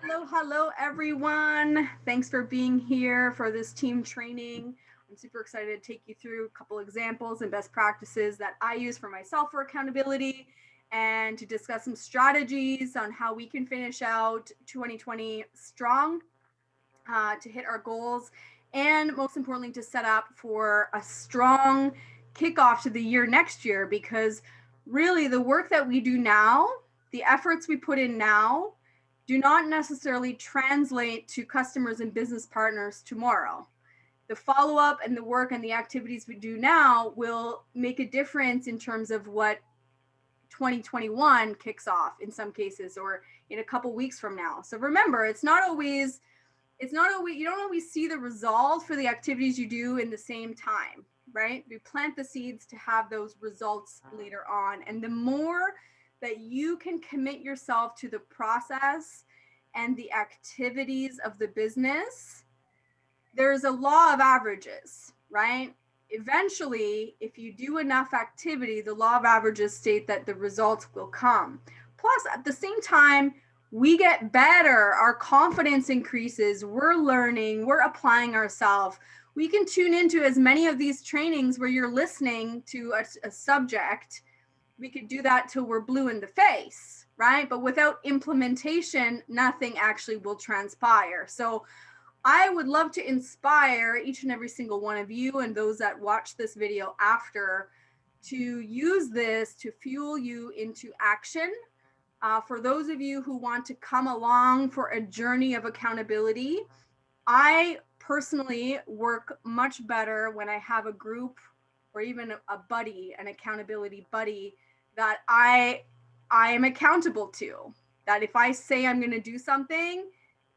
Hello, everyone. Thanks for being here for this team training. I'm super excited to take you through a couple examples and best practices that I use for myself for accountability and to discuss some strategies on how we can finish out 2020 strong to hit our goals and most importantly to set up for a strong kickoff to the year next year because really the work that we do now, the efforts we put in now do not necessarily translate to customers and business partners tomorrow. The follow up and the work and the activities we do now will make a difference in terms of what 2021 kicks off in some cases or in a couple weeks from now. So remember, it's not always you don't always see the results for the activities you do in the same time, right? We plant the seeds to have those results later on. And the more that you can commit yourself to the process and the activities of the business, there's a law of averages, right? Eventually, if you do enough activity, the law of averages state that the results will come. Plus, at the same time, we get better, our confidence increases, we're learning, we're applying ourselves. We can tune into as many of these trainings where you're listening to a subject. We could do that till we're blue in the face, right? But without implementation, nothing actually will transpire. So I would love to inspire each and every single one of you and those that watch this video after to use this to fuel you into action. For those of you who want to come along for a journey of accountability, I personally work much better when I have a group or even a buddy, an accountability buddy that I am accountable to. That if I say I'm going to do something,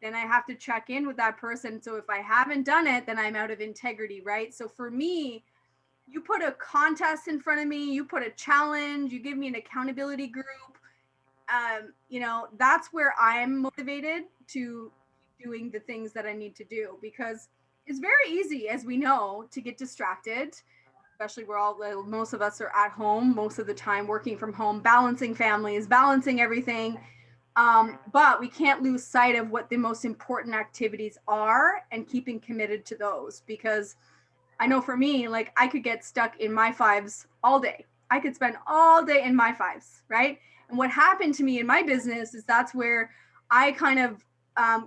then I have to check in with that person. So if I haven't done it, then I'm out of integrity, right? So for me, you put a contest in front of me, you put a challenge, you give me an accountability group, that's where I'm motivated to doing the things that I need to do because it's very easy, as we know, to get distracted, especially most of us are at home most of the time, working from home, balancing families, balancing everything. But we can't lose sight of what the most important activities are and keeping committed to those because I know for me, like I could get stuck in my fives all day. I could spend all day in my fives, right? And what happened to me in my business is that's where I kind of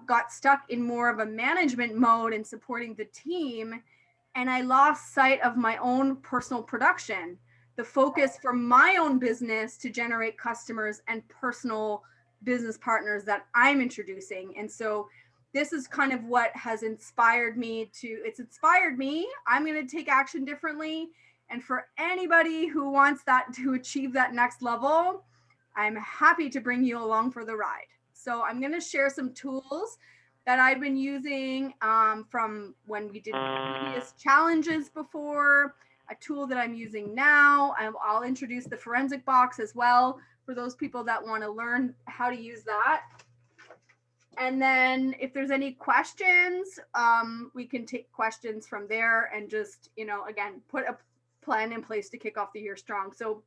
got stuck in more of a management mode and supporting the team. And I lost sight of my own personal production, the focus for my own business to generate customers and personal business partners that I'm introducing. And so this is kind of what has inspired me it's inspired me. I'm going to take action differently. And for anybody who wants that to achieve that next level, I'm happy to bring you along for the ride. So I'm going to share some tools that I've been using from when we did previous challenges before, a tool that I'm using now. I'll introduce the forensic box as well for those people that want to learn how to use that. And then if there's any questions, we can take questions from there and just, again, put a plan in place to kick off the year strong. So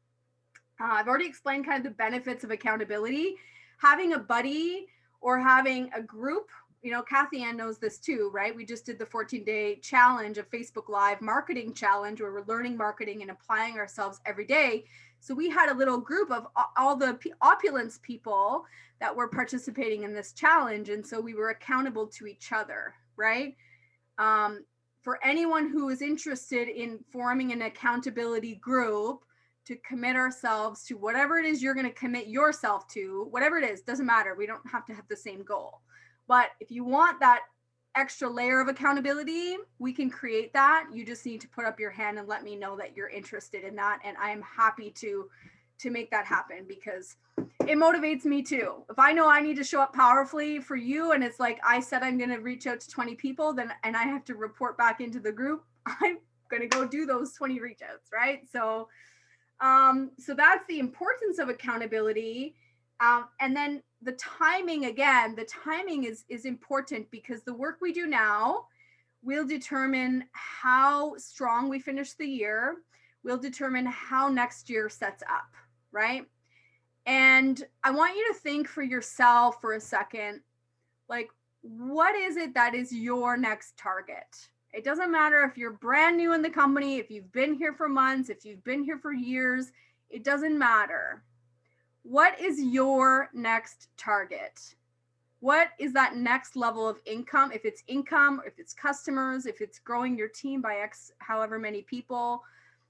I've already explained kind of the benefits of accountability. Having a buddy or having a group, Kathy Ann knows this too, right? We just did the 14-day challenge, of Facebook Live marketing challenge, where we're learning marketing and applying ourselves every day. So we had a little group of all the Opulence people that were participating in this challenge. And so we were accountable to each other, right? For anyone who is interested in forming an accountability group, to commit ourselves to whatever it is you're going to commit yourself to, whatever it is, doesn't matter. We don't have to have the same goal. But if you want that extra layer of accountability, we can create that. You just need to put up your hand and let me know that you're interested in that. And I am happy to make that happen because it motivates me too. If I know I need to show up powerfully for you and it's like I said I'm going to reach out to 20 people, then and I have to report back into the group, I'm going to go do those 20 reach outs, right? So that's the importance of accountability. And then the timing is important because the work we do now will determine how strong we finish the year, will determine how next year sets up, right? And I want you to think for yourself for a second, Like, what is it that is your next target? It doesn't matter if you're brand new in the company, if you've been here for months, if you've been here for years, it doesn't matter. What is your next target? What is that next level of income? If it's income, if it's customers, if it's growing your team by X, however many people,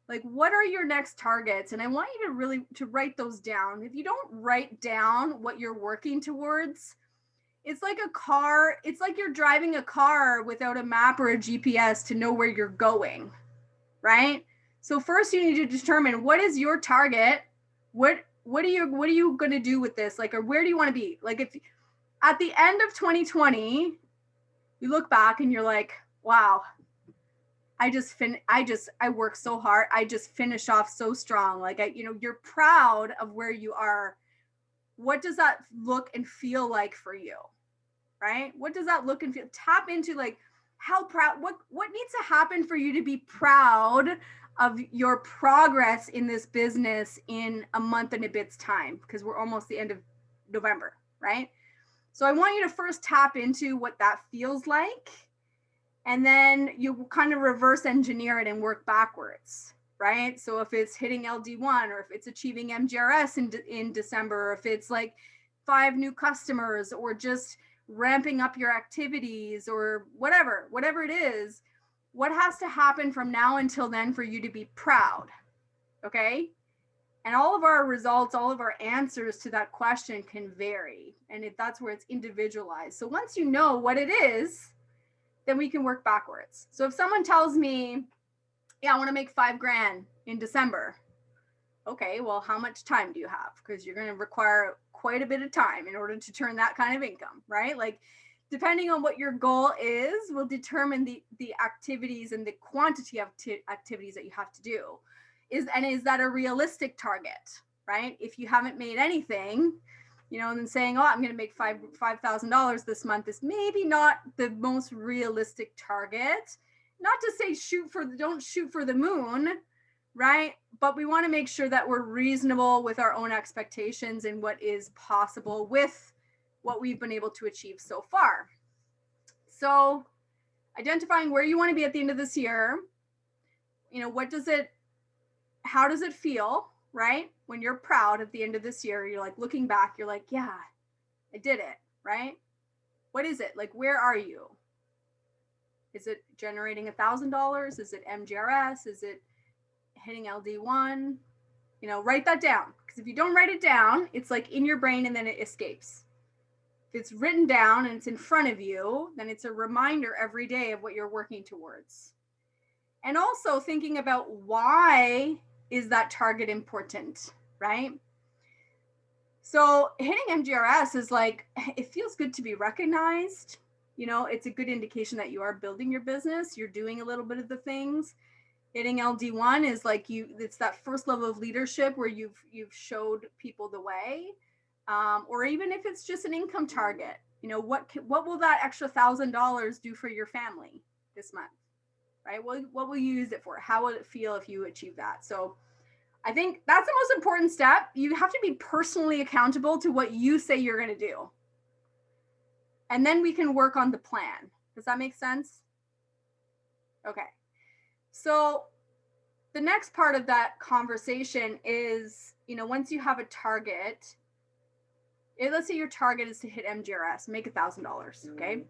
like what are your next targets? And I want you to really to write those down. If you don't write down what you're working towards, it's like a car. It's like you're driving a car without a map or a GPS to know where you're going, right? So first you need to determine what is your target. What are you going to do with this? Like, or where do you want to be? Like if at the end of 2020, you look back and you're like, wow, I worked so hard. I just finished off so strong. Like you're proud of where you are. What does that look and feel like for you? Right? What does that look and feel? Tap into like how proud, what needs to happen for you to be proud of your progress in this business in a month and a bit's time, because we're almost the end of November, right? So I want you to first tap into what that feels like, and then you kind of reverse engineer it and work backwards, right? So if it's hitting LD1, or if it's achieving MGRS in December, or if it's like 5 new customers, or just ramping up your activities, or whatever it is, what has to happen from now until then for you to be proud? Okay. And all of our results, all of our answers to that question can vary. And that's where it's individualized. So once you know what it is, then we can work backwards. So if someone tells me, yeah, I want to make $5,000 in December. Okay, well, how much time do you have? Because you're going to require quite a bit of time in order to turn that kind of income, right? Like, depending on what your goal is, will determine the activities and the quantity of activities that you have to do. Is that a realistic target, right? If you haven't made anything, and then saying, oh, I'm going to make $5,000 this month is maybe not the most realistic target. Not to say don't shoot for the moon, right? But we want to make sure that we're reasonable with our own expectations and what is possible with what we've been able to achieve so far. So identifying where you want to be at the end of this year, how does it feel, right? When you're proud at the end of this year, you're like looking back, you're like, yeah, I did it, right? What is it? Like, where are you? Is it generating $1,000? Is it MGRS? Is it hitting LD1? Write that down. Because if you don't write it down, it's like in your brain and then it escapes. If it's written down and it's in front of you, then it's a reminder every day of what you're working towards. And also thinking about why is that target important, right? So hitting MGRS is like, it feels good to be recognized. It's a good indication that you are building your business. You're doing a little bit of the things. Hitting LD1 is like it's that first level of leadership where you've showed people the way. Or even if it's just an income target, what will that extra $1,000 do for your family this month, right? What will you use it for? How will it feel if you achieve that? So I think that's the most important step. You have to be personally accountable to what you say you're going to do. And then we can work on the plan. Does that make sense? Okay. So the next part of that conversation is, once you have a target, let's say your target is to hit MGRS, make $1,000, okay?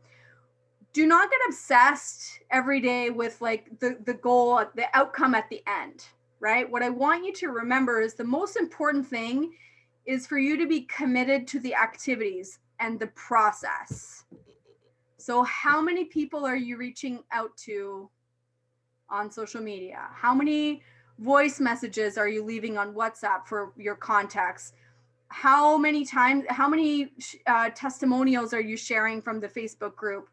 Do not get obsessed every day with like the goal, the outcome at the end, right? What I want you to remember is the most important thing is for you to be committed to the activities and the process. So how many people are you reaching out to on social media? How many voice messages are you leaving on WhatsApp for your contacts? How many testimonials are you sharing from the Facebook group?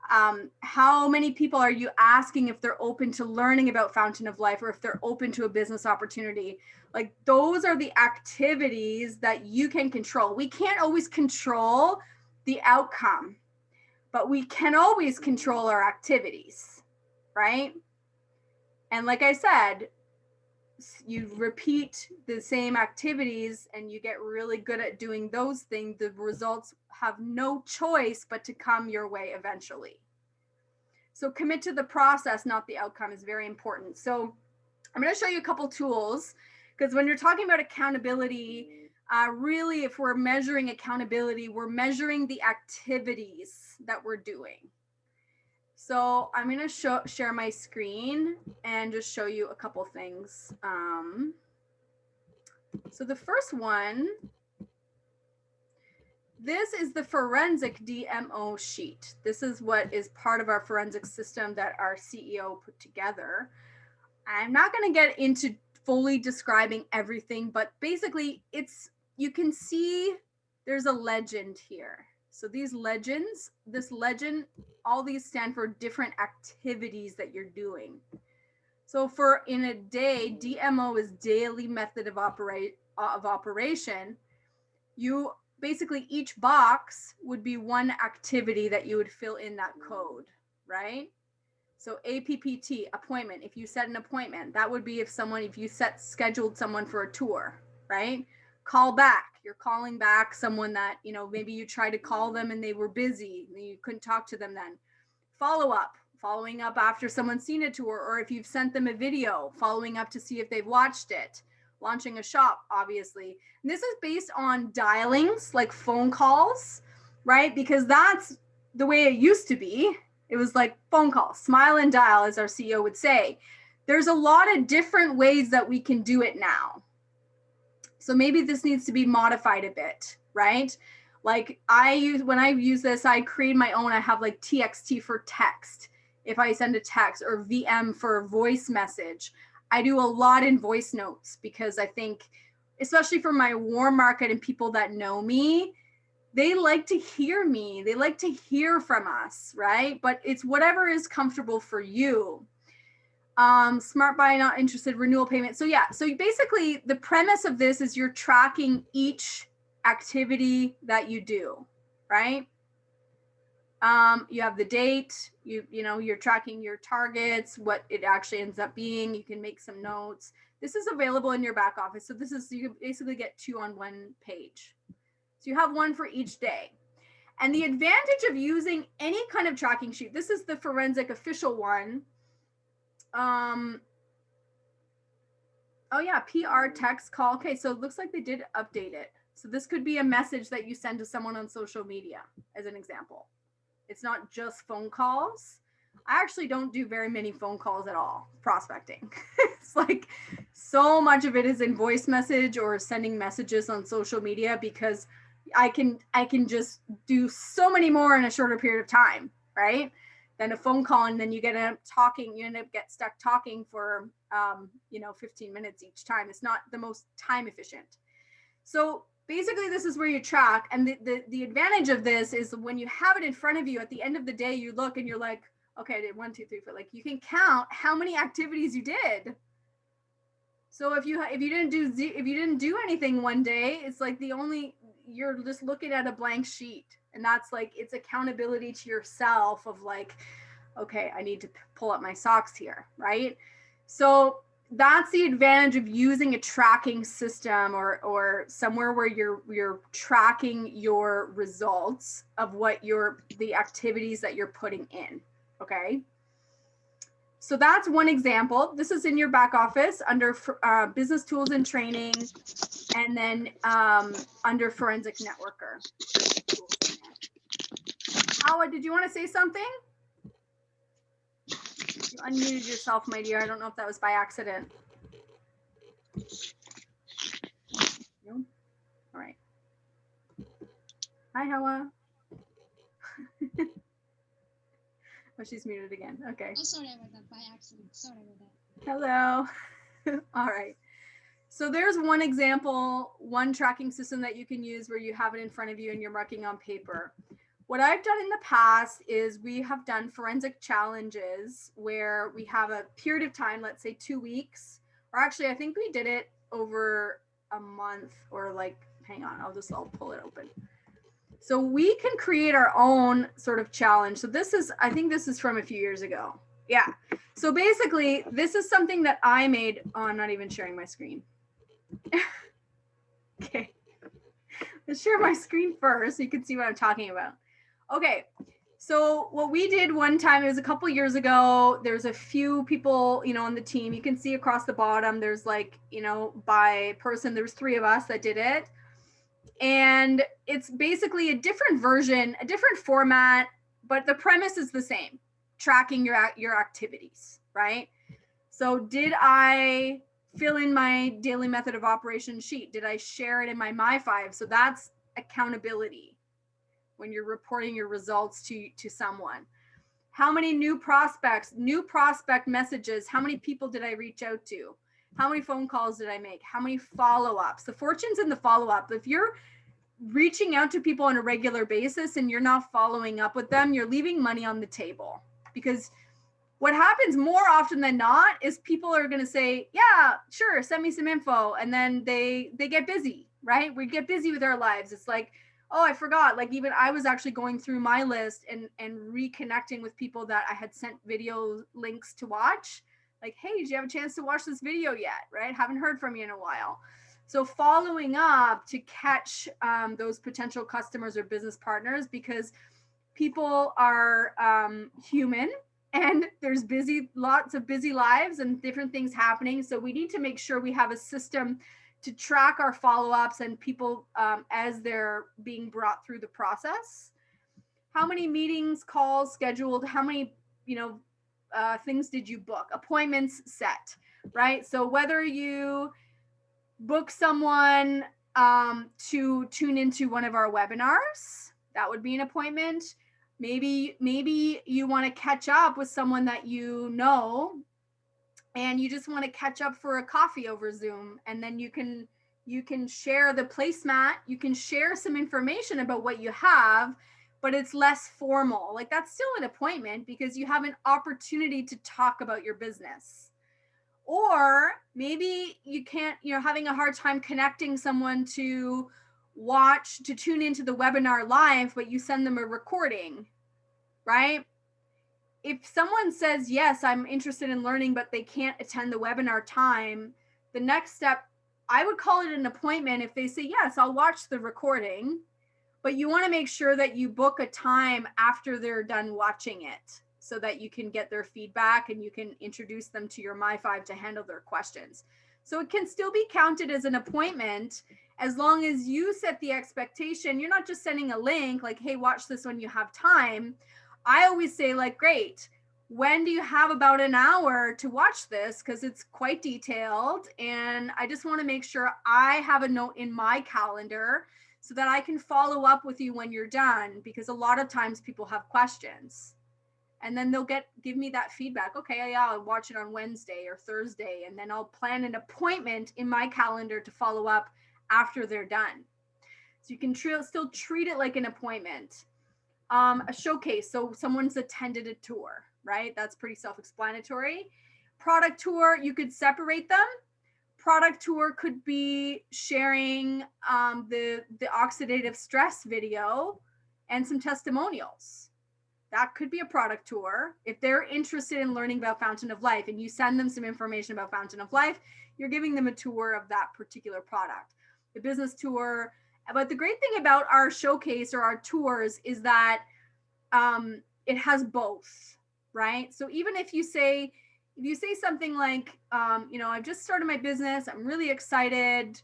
How many people are you asking if they're open to learning about Fountain of Life, or if they're open to a business opportunity? Like, those are the activities that you can control. We can't always control the outcome, but we can always control our activities, right? And like I said, you repeat the same activities and you get really good at doing those things, the results have no choice but to come your way eventually. So commit to the process, not the outcome, is very important. So I'm going to show you a couple tools, because when you're talking about accountability, really, if we're measuring accountability, we're measuring the activities that we're doing. So I'm going to share my screen and just show you a couple things. So the first one, this is the forensic DMO sheet. This is what is part of our forensic system that our CEO put together. I'm not going to get into fully describing everything, but basically you can see there's a legend here. So these legends, this legend, all these stand for different activities that you're doing. So for in a day, DMO is daily method of operation. You basically, each box would be one activity that you would fill in that code, right? So APPT, appointment. If you set an appointment, that would be if you scheduled someone for a tour, right? Call back. You're calling back someone that, maybe you tried to call them and they were busy and you couldn't talk to them then. Follow up, following up after someone's seen a tour, or if you've sent them a video, following up to see if they've watched it. Launching a shop, obviously. And this is based on dialings, like phone calls, right? Because that's the way it used to be. It was like phone calls, smile and dial, as our CEO would say. There's a lot of different ways that we can do it now. So maybe this needs to be modified a bit, right? Like when I use this, I create my own. I have like TXT for text, if I send a text, or VM for a voice message. I do a lot in voice notes because I think, especially for my warm market and people that know me, they like to hear me. They like to hear from us, right? But it's whatever is comfortable for you. Smart buy, not interested, renewal payment. So yeah, so basically the premise of this is you're tracking each activity that you do, right? You have the date, you're tracking your targets, what it actually ends up being. You can make some notes. This is available in your back office. So you basically get 2 on 1 page. So you have one for each day. And the advantage of using any kind of tracking sheet, this is the forensic official one. Oh yeah, PR, text, call. Okay, so it looks like they did update it. So this could be a message that you send to someone on social media, as an example. It's not just phone calls. I actually don't do very many phone calls at all, prospecting. It's like so much of it is in voice message or sending messages on social media, because I can just do so many more in a shorter period of time, right? Than a phone call, and then you end up get stuck talking for 15 minutes each time. It's not the most time efficient. So basically this is where you track, and the advantage of this is when you have it in front of you at the end of the day, you look and you're like, okay, I did 1, 2, 3, 4. Like you can count how many activities you did. So if you didn't do anything one day, it's like you're just looking at a blank sheet, and that's like, it's accountability to yourself of like, okay, I need to pull up my socks here, right? So that's the advantage of using a tracking system or somewhere where you're tracking your results of the activities that you're putting in. Okay. So that's one example. This is in your back office under business tools and training, and then under forensic networker. Howard, did you want to say something? You unmuted yourself, my dear. I don't know if that was by accident. No? All right. Hi, Hawa. Oh, she's muted again. Okay. Oh, sorry about that. By accident. Sorry about that. Hello. All right. So there's one example, one tracking system that you can use where you have it in front of you and you're marking on paper. What I've done in the past is we have done forensic challenges where we have a period of time, let's say 2 weeks, or actually I think we did it over a month, or like, hang on, I'll pull it open. So we can create our own sort of challenge. So I think this is from a few years ago. Yeah. So basically, this is something that I made. Oh, I'm not even sharing my screen. Okay. Let's share my screen first so you can see what I'm talking about. Okay. So what we did one time, it was a couple years ago. There's a few people, on the team. You can see across the bottom, there's like, by person, there's 3 of us that did it. And it's basically a different version, a different format, but the premise is the same. Tracking your activities, right? So did I fill in my daily method of operation sheet? Did I share it in my My5? So that's accountability when you're reporting your results to someone. How many new prospect messages, how many people did I reach out to? How many phone calls did I make? How many follow-ups? The fortune's in the follow-up. If you're reaching out to people on a regular basis and you're not following up with them, you're leaving money on the table. Because what happens more often than not is people are going to say, yeah, sure, send me some info. And then they get busy, right? We get busy with our lives. It's like, oh, I forgot. Like even I was actually going through my list and reconnecting with people that I had sent video links to watch. Like, hey, did you have a chance to watch this video yet? Right? Haven't heard from you in a while. So following up to catch those potential customers or business partners, because people are human and there's lots of busy lives and different things happening. So we need to make sure we have a system to track our follow-ups and people as they're being brought through the process. How many meetings, calls scheduled? How many, things did you book? Appointments set, right? So whether you book someone to tune into one of our webinars, that would be an appointment. Maybe you want to catch up with someone that and you just want to catch up for a coffee over Zoom, and then you can share the placemat, you can share some information about what you have, but it's less formal. Like that's still an appointment because you have an opportunity to talk about your business. Or maybe you can't, having a hard time connecting someone to tune into the webinar live, but you send them a recording, right? If someone says, yes, I'm interested in learning, but they can't attend the webinar time, the next step, I would call it an appointment. If they say, yes, I'll watch the recording, but you want to make sure that you book a time after they're done watching it so that you can get their feedback and you can introduce them to your My5 to handle their questions. So it can still be counted as an appointment as long as you set the expectation. You're not just sending a link like, hey, watch this when you have time. I always say like, great, when do you have about an hour to watch this? Because it's quite detailed. And I just want to make sure I have a note in my calendar so that I can follow up with you when you're done, because a lot of times people have questions and then they'll give me that feedback. Okay, yeah, I'll watch it on Wednesday or Thursday, and then I'll plan an appointment in my calendar to follow up after they're done. So you can still treat it like an appointment. A showcase, so someone's attended a tour, right? That's pretty self-explanatory. Product tour, you could separate them. Product tour could be sharing the oxidative stress video and some testimonials. That could be a product tour. If they're interested in learning about Fountain of Life and you send them some information about Fountain of Life, you're giving them a tour of that particular product. The business tour. But the great thing about our showcase or our tours is that it has both, right? So even if you say something like, I've just started my business, I'm really excited,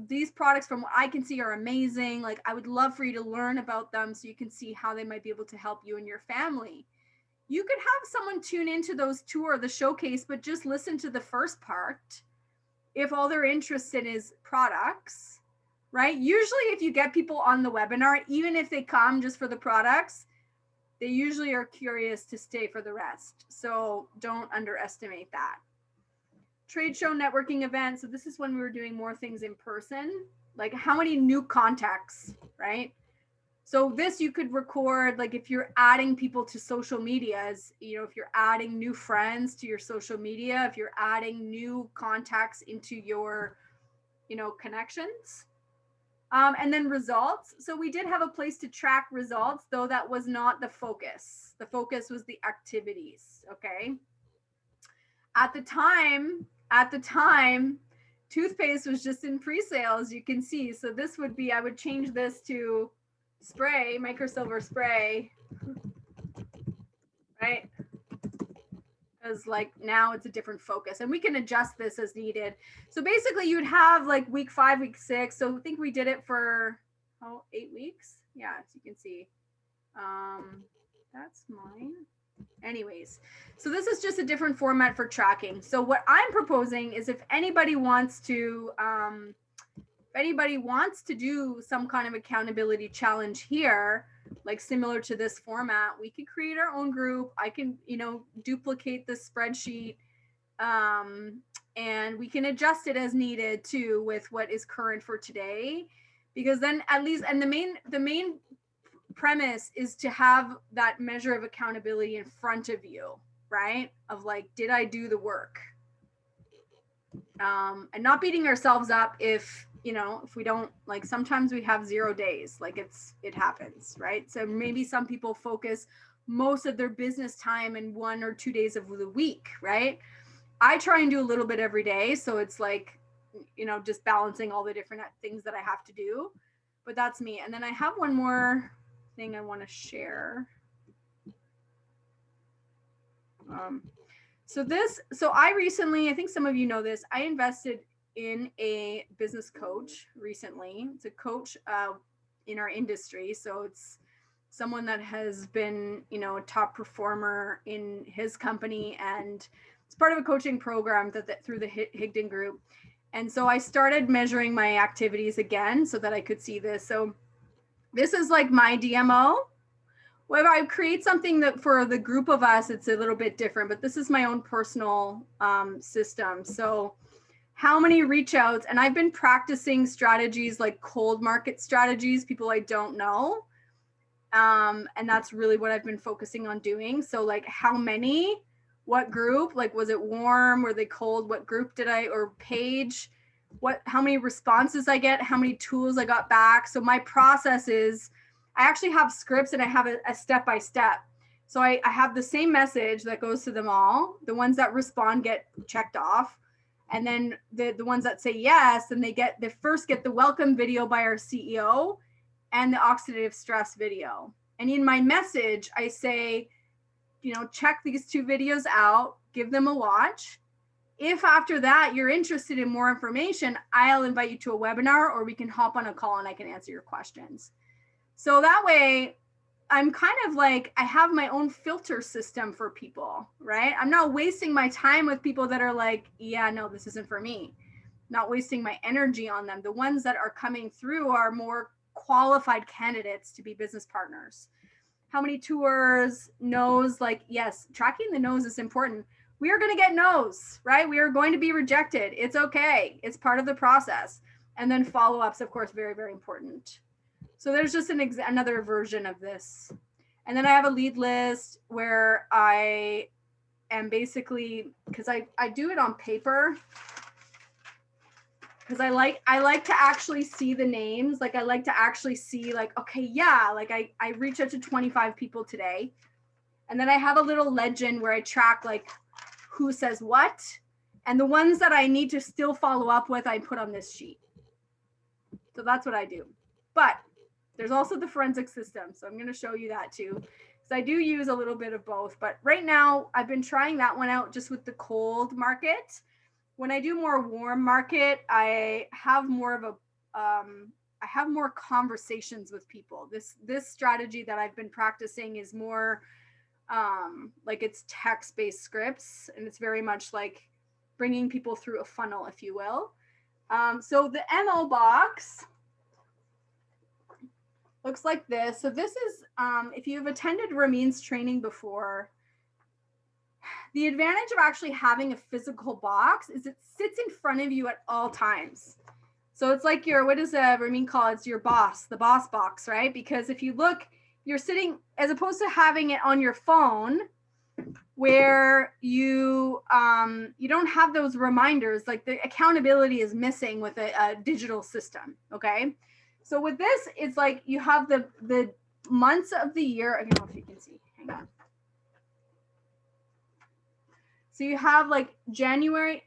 these products from what I can see are amazing. Like I would love for you to learn about them so you can see how they might be able to help you and your family. You could have someone tune into those tour, the showcase, but just listen to the first part if all they're interested in is products, right? Usually if you get people on the webinar, even if they come just for the products, they usually are curious to stay for the rest. So don't underestimate that. Trade show networking events. So this is when we were doing more things in person. Like how many new contacts, right? So this you could record, like if you're adding people to social medias, if you're adding new friends to your social media, if you're adding new contacts into your, connections. And then results. So we did have a place to track results, though that was not the focus. The focus was the activities. Okay. At the time, toothpaste was just in pre-sale, as you can see. So this would be, I would change this to spray, microsilver spray, right? Because like now it's a different focus, and we can adjust this as needed. So basically you would have like week 5, week 6. So I think we did it for 8 weeks. Yeah, as you can see. That's mine. Anyways, so this is just a different format for tracking. So what I'm proposing is if anybody wants to do some kind of accountability challenge here, like similar to this format, we could create our own group. I can, duplicate the spreadsheet, and we can adjust it as needed too with what is current for today, because then at least, and the main premise is to have that measure of accountability in front of you, right? Of like, did I do the work? And not beating ourselves up if we don't, like, sometimes we have 0 days, like it happens, right? So maybe some people focus most of their business time in 1 or 2 days of the week, right? I try and do a little bit every day. So it's like, just balancing all the different things that I have to do, but that's me. And then I have one more thing I want to share. So I recently, I think some of you know this, I invested in a business coach recently. It's a coach in our industry. So it's someone that has been, a top performer in his company, and it's part of a coaching program that through the Higdon Group. And so I started measuring my activities again so that I could see this. So this is like my DMO. When I create something that for the group of us, it's a little bit different, but this is my own personal system. So how many reach outs, and I've been practicing strategies like cold market strategies, people I don't know. And that's really what I've been focusing on doing. So like how many, what group, like was it warm, were they cold, what group did I, or page, how many responses I get, how many tools I got back. So my process is, I actually have scripts and I have a step-by-step. So I have the same message that goes to them all. The ones that respond get checked off. And then the ones that say yes, and they first get the welcome video by our CEO and the oxidative stress video. And in my message, I say, check these 2 videos out, give them a watch. If after that you're interested in more information, I'll invite you to a webinar, or we can hop on a call and I can answer your questions. So that way I'm kind of like, I have my own filter system for people, right? I'm not wasting my time with people that are like, yeah, no, this isn't for me. Not wasting my energy on them. The ones that are coming through are more qualified candidates to be business partners. How many tours, no's, like, yes, tracking the no's is important. We are going to get no's, right? We are going to be rejected. It's okay. It's part of the process. And then follow-ups, of course, very, very important. So there's just another version of this. And then I have a lead list where I am basically, because I do it on paper, because I like to actually see the names. Like I like to actually see like, okay, yeah, like I reach out to 25 people today. And then I have a little legend where I track like who says what. And the ones that I need to still follow up with, I put on this sheet. So that's what I do. But there's also the forensic system. So I'm going to show you that too. So I do use a little bit of both. But right now, I've been trying that one out just with the cold market. When I do more warm market, I have more of I have more conversations with people. This strategy that I've been practicing is more like it's text-based scripts, and it's very much like bringing people through a funnel, if you will. So the MO box looks like this. So this is, if you've attended Ramin's training before, the advantage of actually having a physical box is it sits in front of you at all times. So it's like your, what does Ramin call it? It's your boss, the boss box, right? Because if you look, you're sitting, as opposed to having it on your phone where you don't have those reminders, like the accountability is missing with a digital system, okay? So with this, it's like you have the months of the year. I don't know if you can see. Hang on. So you have like January,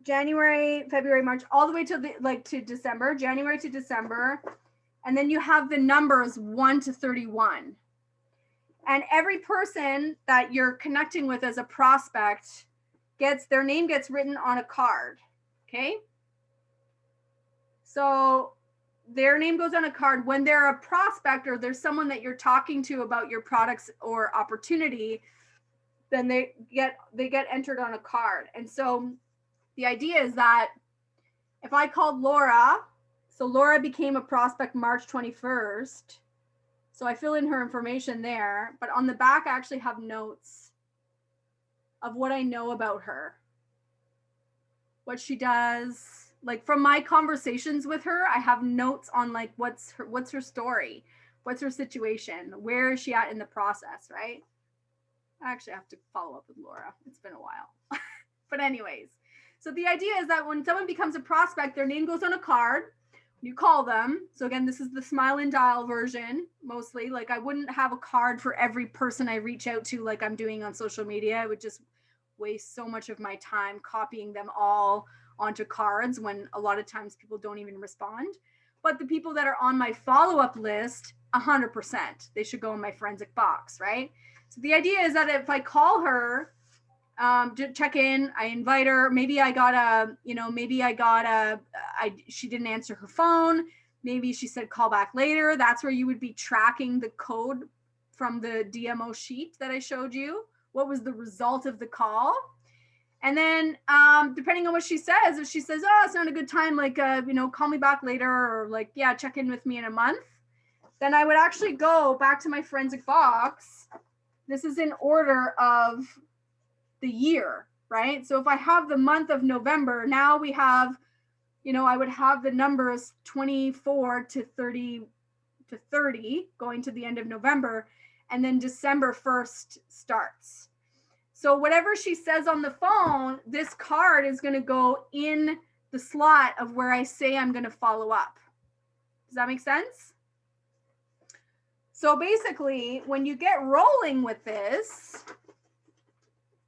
February, March, all the way to to December, January to December, and then you have the numbers 1 to 31. And every person that you're connecting with as a prospect gets their name gets written on a card. Okay? So their name goes on a card when they're a prospect or there's someone that you're talking to about your products or opportunity, then they get entered on a card. And so the idea is that if I called Laura, so Laura became a prospect March 21st. So I fill in her information there, but on the back I actually have notes of what I know about her, what she does. Like from my conversations with her, I have notes on like what's her story, what's her situation, where is she at in the process, right? I actually have to follow up with Laura. It's been a while. But anyways, so the idea is that when someone becomes a prospect, their name goes on a card. You call them. So again, this is the smile and dial version mostly. Like I wouldn't have a card for every person I reach out to like I'm doing on social media. I would just waste so much of my time copying them all onto cards when a lot of times people don't even respond. But the people that are on my follow-up list, 100%, they should go in my forensic box, right? So the idea is that if I call her to check in, I invite her. Maybe I got she didn't answer her phone. Maybe she said call back later. That's where you would be tracking the code from the DMO sheet that I showed you. What was the result of the call? And then depending on what she says, if she says, oh, it's not a good time, like, call me back later, or like, yeah, check in with me in a month, then I would actually go back to my forensic box. This is in order of the year, right? So if I have the month of November, now we have, I would have the numbers 24 to 30 going to the end of November, and then December 1st starts. So whatever she says on the phone, this card is going to go in the slot of where I say I'm going to follow up. Does that make sense? So basically, when you get rolling with this,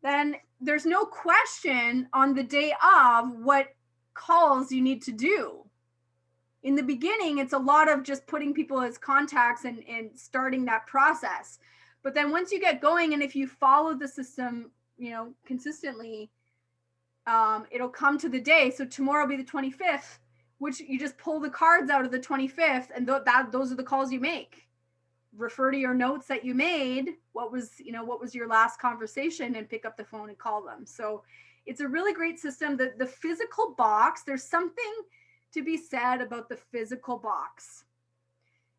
then there's no question on the day of what calls you need to do. In the beginning, it's a lot of just putting people as contacts and starting that process. But then once you get going, and if you follow the system, consistently, it'll come to the day. So tomorrow will be the 25th, which you just pull the cards out of the 25th, and those are the calls you make. Refer to your notes that you made. What was your last conversation, and pick up the phone and call them. So it's a really great system. The physical box, there's something to be said about the physical box.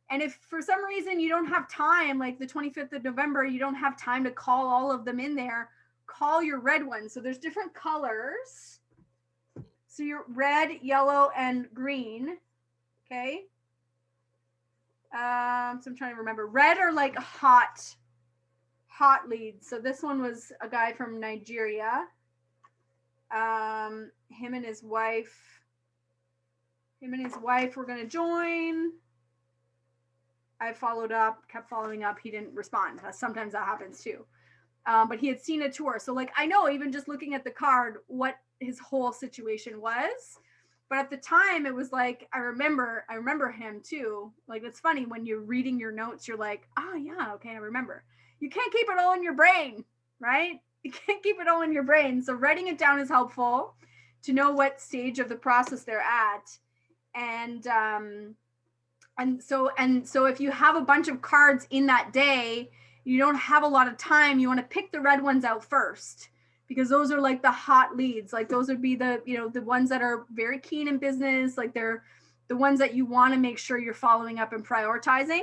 And if for some reason you don't have time, like the 25th of November, you don't have time to call all of them in there, call your red ones. So there's different colors. So your red, yellow, and green. Okay. So I'm trying to remember. Red are like hot leads. So this one was a guy from Nigeria. Him and his wife were going to join. I kept following up. He didn't respond. Sometimes that happens too. But he had seen a tour. So like, I know even just looking at the card, what his whole situation was. But at the time it was like, I remember him too. Like, it's funny when you're reading your notes, you're like, oh yeah, okay, I remember. You can't keep it all in your brain, right? You can't keep it all in your brain. So writing it down is helpful to know what stage of the process they're at. And so if you have a bunch of cards in that day, you don't have a lot of time, you want to pick the red ones out first, because those are like the hot leads. Like those would be the ones that are very keen in business. Like they're the ones that you want to make sure you're following up and prioritizing.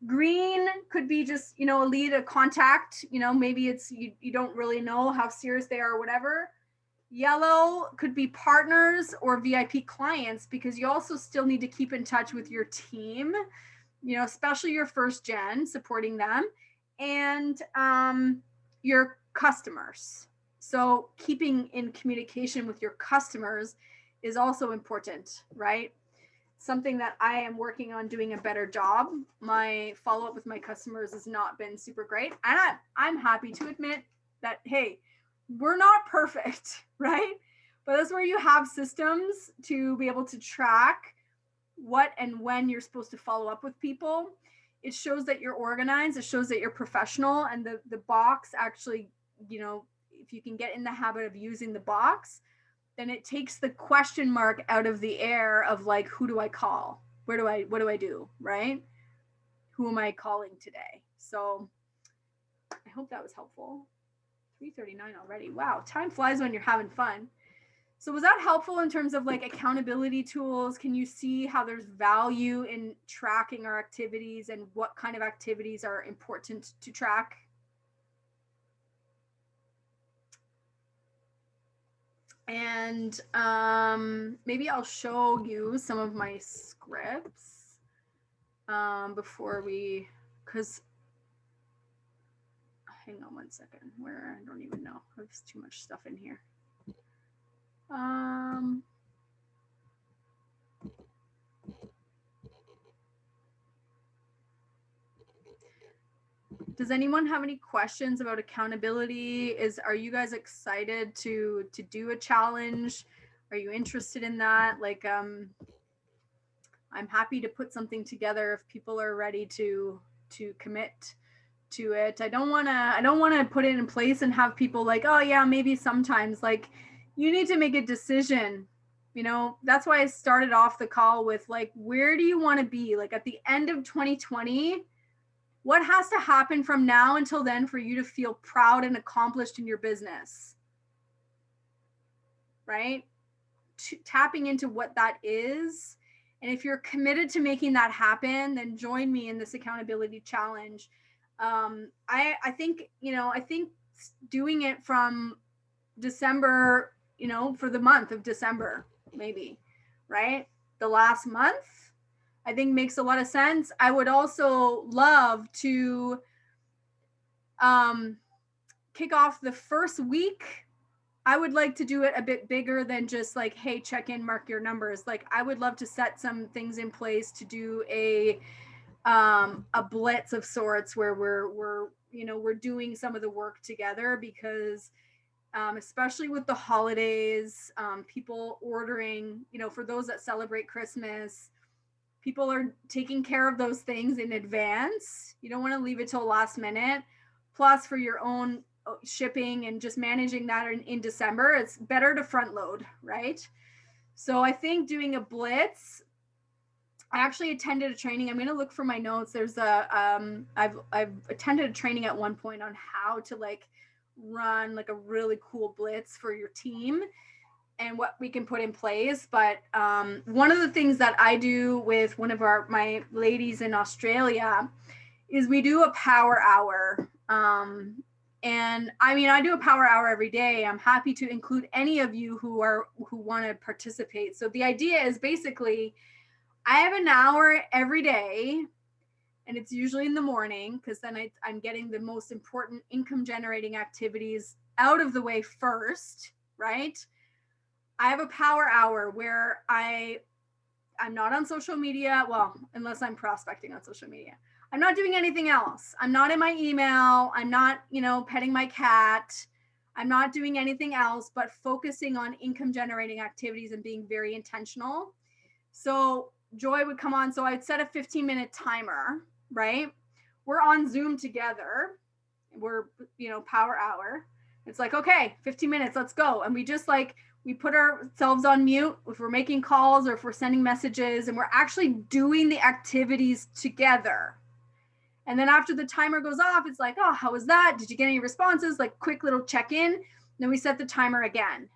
Green could be just, a lead, a contact, maybe it's, you don't really know how serious they are or whatever. Yellow could be partners or VIP clients, because you also still need to keep in touch with your team, especially your first gen, supporting them, and your customers. So keeping in communication with your customers is also important, right? something that I am working on doing a better job. My follow up with my customers has not been super great. And I'm happy to admit that, hey, we're not perfect, right? But that's where you have systems to be able to track what and when you're supposed to follow up with people. It shows that you're organized, it shows that you're professional, and the box actually, you know, if you can get in the habit of using the box, then it takes the question mark out of the air of like, who do I call? What do I do? Right? Who am I calling today? So I hope that was helpful. 3:39 already. Wow, time flies when you're having fun. So was that helpful in terms of like accountability tools? Can you see how there's value in tracking our activities and what kind of activities are important to track? And maybe I'll show you some of my scripts before we, because hang on one second, where I don't even know. There's too much stuff in here. Does anyone have any questions about accountability? Are you guys excited to do a challenge? Are you interested in that? Like, I'm happy to put something together if people are ready to commit to it. I don't want to put it in place and have people like, oh yeah, maybe sometimes. Like, you need to make a decision. You know, that's why I started off the call with like, where do you want to be? Like at the end of 2020, what has to happen from now until then for you to feel proud and accomplished in your business? Right? Tapping into what that is. And if you're committed to making that happen, then join me in this accountability challenge. I think, you know, I think doing it from December, you know, for the month of December, maybe, right? The last month, I think makes a lot of sense. I would also love to kick off the first week. I would like to do it a bit bigger than just like, hey, check in, mark your numbers. Like, I would love to set some things in place to do a blitz of sorts where we're doing some of the work together, because especially with the holidays, people ordering, you know, for those that celebrate Christmas, people are taking care of those things in advance. You don't want to leave it till last minute. Plus, for your own shipping and just managing that in December, it's better to front load, right? So I think doing a blitz, I actually attended a training. I'm going to look for my notes. There's I've attended a training at one point on how to like run like a really cool blitz for your team and what we can put in place. But one of the things that I do with one of my ladies in Australia is we do a power hour. And I mean, I do a power hour every day. I'm happy to include any of you who want to participate. So the idea is basically, I have an hour every day, and it's usually in the morning, because then I'm getting the most important income generating activities out of the way first, right? I have a power hour where I'm not on social media. Well, unless I'm prospecting on social media. I'm not doing anything else. I'm not in my email. I'm not, you know, petting my cat. I'm not doing anything else but focusing on income generating activities and being very intentional. So Joy would come on. So I'd set a 15-minute timer, right? We're on Zoom together. We're, you know, power hour. It's like, okay, 15 minutes, let's go. And we just like, we put ourselves on mute if we're making calls or if we're sending messages, and we're actually doing the activities together. And then after the timer goes off, it's like, oh, how was that? Did you get any responses? Like quick little check-in. Then we set the timer again.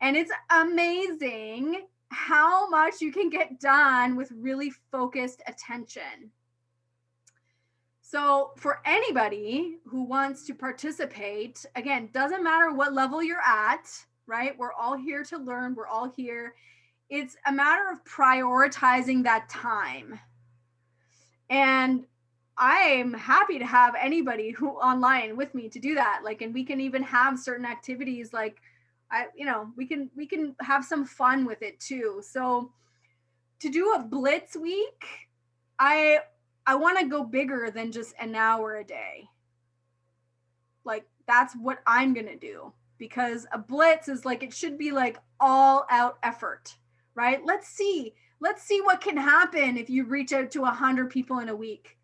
And it's amazing how much you can get done with really focused attention. So for anybody who wants to participate, again, doesn't matter what level you're at, right? We're all here to learn. We're all here. It's a matter of prioritizing that time. And I'm happy to have anybody who online with me to do that. Like, and we can even have certain activities like, we can have some fun with it too. So to do a blitz week, I want to go bigger than just an hour a day. Like that's what I'm going to do, because a blitz is like, it should be like all out effort, right? Let's see what can happen if you reach out to 100 people in a week.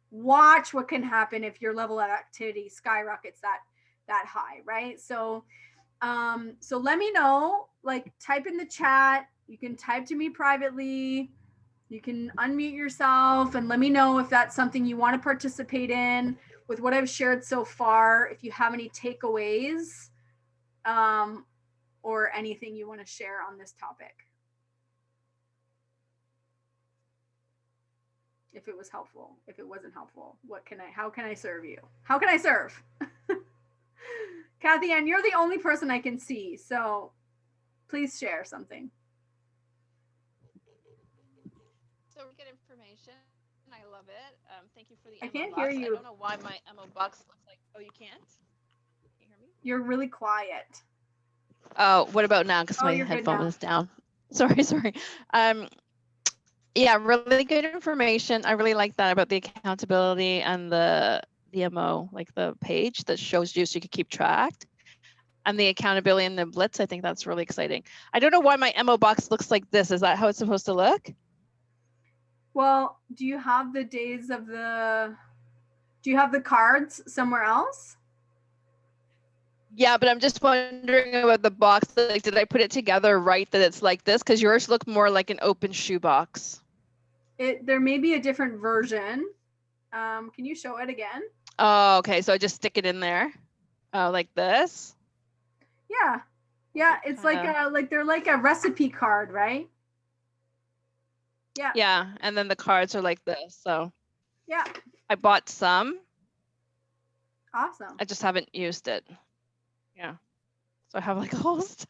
Watch what can happen if your level of activity skyrockets that high, right? So so let me know, like type in the chat. You can type to me privately. You can unmute yourself and let me know if that's something you want to participate in with what I've shared so far. If you have any takeaways or anything you want to share on this topic. If it was helpful, if it wasn't helpful, how can I serve you? How can I serve? Kathy Ann, you're the only person I can see, so please share something. So good information. I love it. Thank you for the I MO can't box. hear you. I don't know why my MO box looks like. Oh, you can't? Can you hear me? You're really quiet. Oh, what about now? Because my headphone is down. Sorry. Yeah, really good information. I really like that about the accountability and the DMO, like the page that shows you so you can keep track. And the accountability and the blitz, I think that's really exciting. I don't know why my MO box looks like this. Is that how it's supposed to look? Well, do you have the cards somewhere else? Yeah, but I'm just wondering about the box. Like, did I put it together right that it's like this? Because yours look more like an open shoebox. There may be a different version. Can you show it again? Oh, okay. So I just stick it in there. Oh, like this? Yeah. Yeah, it's like they're like a recipe card, right? Yeah. Yeah, and then the cards are like this. So yeah. I bought some. Awesome. I just haven't used it. Yeah. So I have like a whole So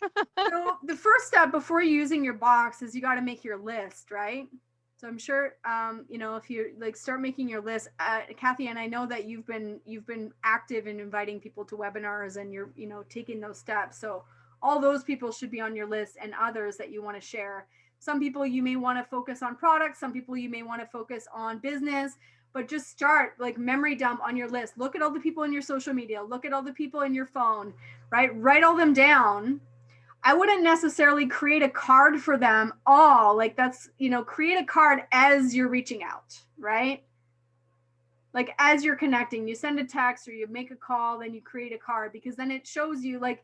the first step before using your box is you got to make your list, right? So I'm sure, if you like start making your list, Kathy, and I know that you've been active in inviting people to webinars and you're, taking those steps. So all those people should be on your list and others that you want to share. Some people you may want to focus on products. Some people you may want to focus on business, but just start like memory dump on your list. Look at all the people in your social media. Look at all the people in your phone, right? Write all them down. I wouldn't necessarily create a card for them all. Like that's, create a card as you're reaching out, right? Like as you're connecting, you send a text or you make a call, then you create a card, because then it shows you like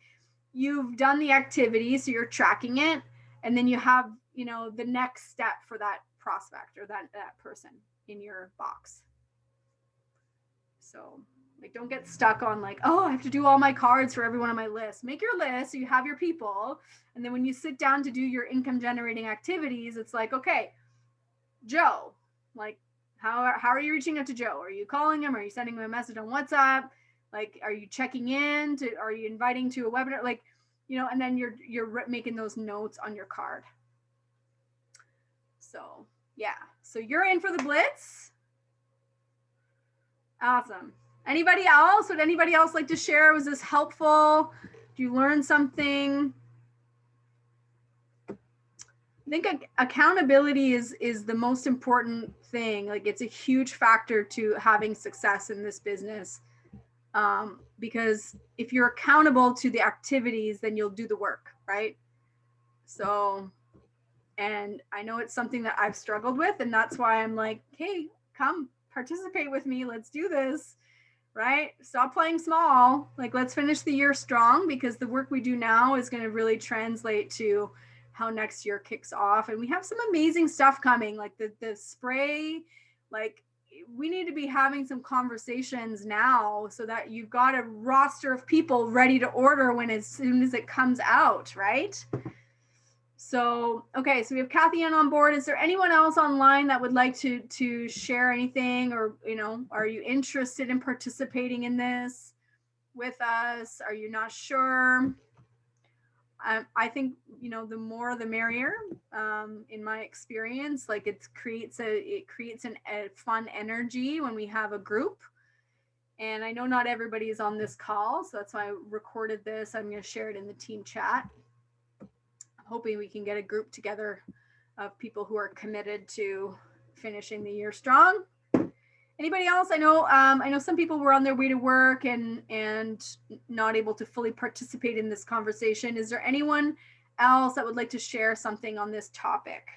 you've done the activity. So you're tracking it. And then you have, the next step for that prospect or that person in your box. So like, don't get stuck on like, oh, I have to do all my cards for everyone on my list. Make your list so you have your people. And then when you sit down to do your income generating activities, it's like, okay, Joe, like how are you reaching out to Joe? Are you calling him? Are you sending him a message on WhatsApp? Like, are you checking in are you inviting to a webinar? Like, and then you're making those notes on your card. So yeah, so you're in for the blitz. Awesome. Anybody else? Would anybody else like to share? Was this helpful? Did you learn something? I think accountability is the most important thing. Like it's a huge factor to having success in this business. Because if you're accountable to the activities, then you'll do the work, right? So, and I know it's something that I've struggled with, and that's why I'm like, hey, come participate with me. Let's do this. Right? Stop playing small. Like, let's finish the year strong, because the work we do now is going to really translate to how next year kicks off. And we have some amazing stuff coming, like the spray. Like, we need to be having some conversations now so that you've got a roster of people ready to order when as soon as it comes out, right? So, okay, so we have Kathy Ann on board. Is there anyone else online that would like to share anything, or, are you interested in participating in this with us? Are you not sure? I think, the more the merrier, in my experience. Like it creates a fun energy when we have a group. And I know not everybody is on this call, so that's why I recorded this. I'm going to share it in the team chat. Hoping we can get a group together of people who are committed to finishing the year strong. Anybody else? I know some people were on their way to work and not able to fully participate in this conversation. Is there anyone else that would like to share something on this topic,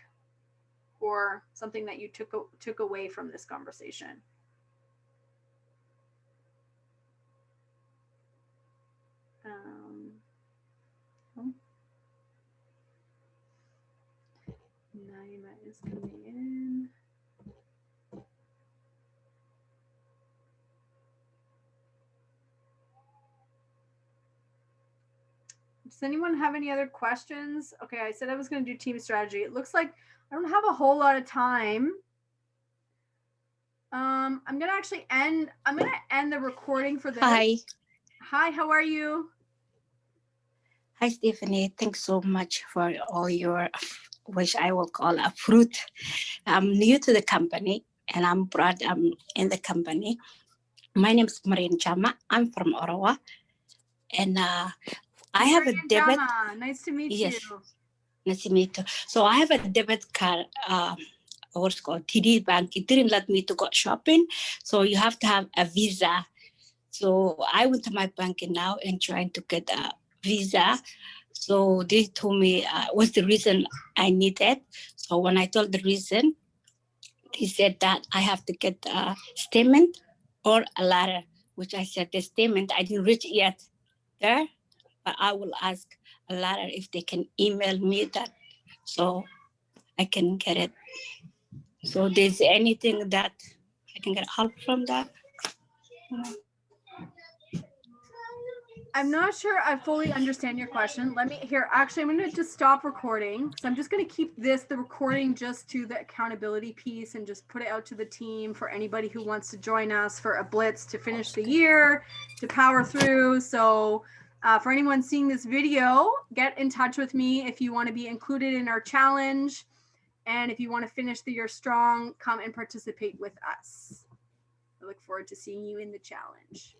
or something that you took away from this conversation? Naima is coming in. Does anyone have any other questions? Okay, I said I was going to do team strategy. It looks like I don't have a whole lot of time. I'm gonna actually end. I'm gonna end the recording for this. Hi. Hi, how are you? Hi, Stephanie. Thanks so much for all your, which I will call a fruit. I'm new to the company and I'm proud I'm in the company. My name is Marian Chama. I'm from Ottawa. And I have a debit. Jama, nice to meet Yes. you. Nice to meet you. So I have a debit card, what's called TD Bank. It didn't let me to go shopping. So you have to have a visa. So I went to my bank now and trying to get a visa. So they told me what's the reason I need it. So when I told the reason, they said that I have to get a statement or a letter, which I said the statement I didn't reach yet there, but I will ask a letter if they can email me that so I can get it. So there's anything that I can get help from that? I'm not sure I fully understand your question. Let me here. Actually, I'm going to just stop recording. So I'm just going to keep the recording just to the accountability piece and just put it out to the team for anybody who wants to join us for a blitz to finish the year, to power through. So for anyone seeing this video, get in touch with me if you want to be included in our challenge. And if you want to finish the year strong, come and participate with us. I look forward to seeing you in the challenge.